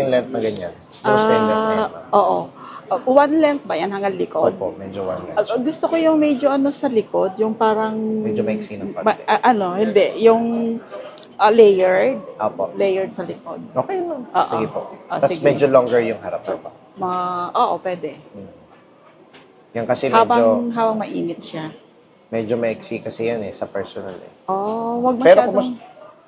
Yung length na ganyan. Gusto yung length na yan. Oo. One length ba yan hanggang likod? Opo, medyo one length. Gusto ko yung medyo sa likod, yung parang... Medyo maiksi ng konti. Hindi. Yung layered. Opo. Layered sa likod. Okay lang. Oo. Sige po. Tapos sige. medyo longer yung harap pa. Oo, pwede. Yan kasi medyo... Habang mainit siya. Medyo maiksi kasi yan sa personal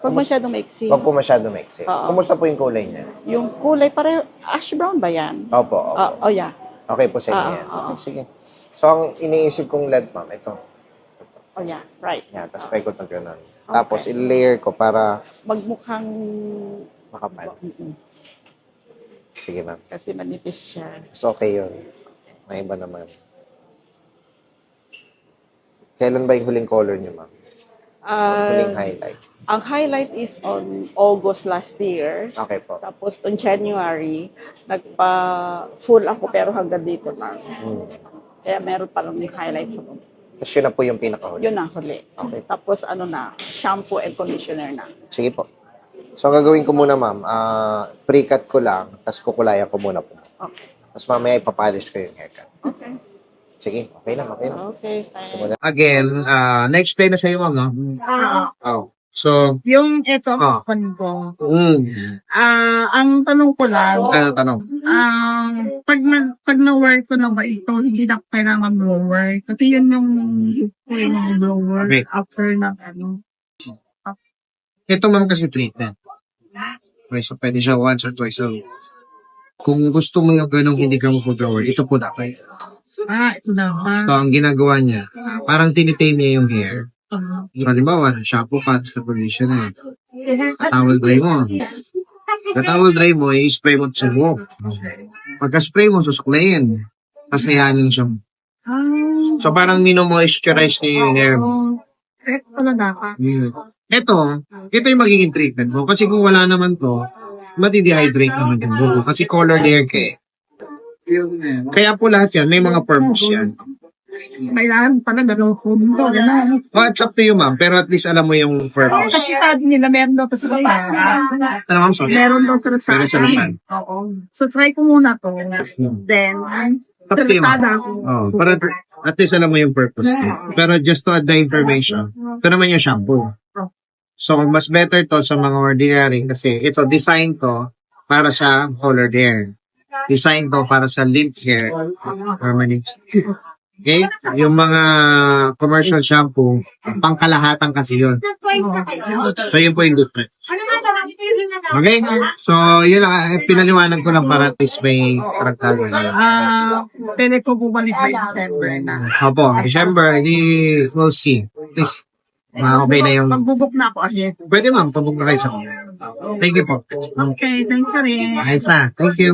wag masyadong maiksi. Wag po masyado maiksi. Oo. Kumusta po yung kulay niya? Yung kulay pareho, ash brown ba yan? Opo. Yeah. Okay po sa inyo yan. Okay, sige. So, ang iniisip kong length, ma'am, ito. Yeah, right. Yan, tapos paikot ng ganun. Tapos, i-layer ko para magmukhang makapal. Sige, ma'am. Kasi manipis siya. So, okay yun. May iba naman. Kailan ba yung huling color niyo, ma'am? Huling highlight? Ang highlight is on August last year. Okay po. Tapos on January, nagpa-full ako pero hanggang dito lang. Kaya meron pa lang yung highlight sa mga. Tapos yun na po yung pinakahuli. Yun ang huli. Okay. Tapos shampoo and conditioner na. Sige po. So, ang gagawin ko muna, ma'am, pre-cut ko lang, tapos kukulayan ko muna po. Okay. Tapos mamaya ipapolish ko yung haircut. Okay. Sige, okay lang. Okay, fine. Again, na-explain na sa'yo, ma'am, no? Oh. So, Yung ito, Ah. ko. mm, Ang tanong ko lang, ano tanong? pag na-work ko na ba ito, hindi na kailangan blower. Kasi yun yung blower Okay. after na Ito ma'am kasi treatment. Okay, so pwede siya once or twice a week. Kung gusto mo yung ganong hindi ka mag-blower, ito po dapat. ito na ba? So, ang ginagawa niya, parang tinitame niya yung hair. Halimbawa, shampoo cut sa conditioner. Towel dry mo. Sa towel dry mo, i-spray mo sa buhok. Pagka-spray mo, susuklayin. Tapos hayanin siya. So, parang mino-moisturize niya yung hair mo. Ito na dapat. Ito yung magiging treatment mo. Kasi kung wala naman to, mati-dehydrate naman yung buhok. Kasi colored hair ka eh. Kaya po lahat yan, may mga purpose yan. Kailangan pala dalawang puno. Gano'n. Well, it's up to you, ma'am. Pero at least alam mo yung purpose. Kasi sabi nila, meron daw sa Ano, ma'am? Sorry. Meron daw sa Meron sa laman. Oo. So, try ko muna to. Then, Up to you, ma'am. talatada ako. Oh, para at least alam mo yung purpose niya. Pero just to add the information, ito naman yung shampoo. So, mas better to sa mga ordinary kasi ito, design to para sa colored hair. Design to para sa limp hair. Permanent. Okay? Yung mga commercial shampoo, pangkalahatan kasi yun. So, yun po yung difference. Okay? So, yun lang. Pinaliwanag ko lang para at least may karagtagan. Pwede ko bumalik by December na. Opo, December, we'll see. Please. Okay na yung... Magbubok na ako ahead. Pwede ma'am, pabuk na kayo sa mga. Thank you po. Okay, thank you rin. Ayos na. Thank you.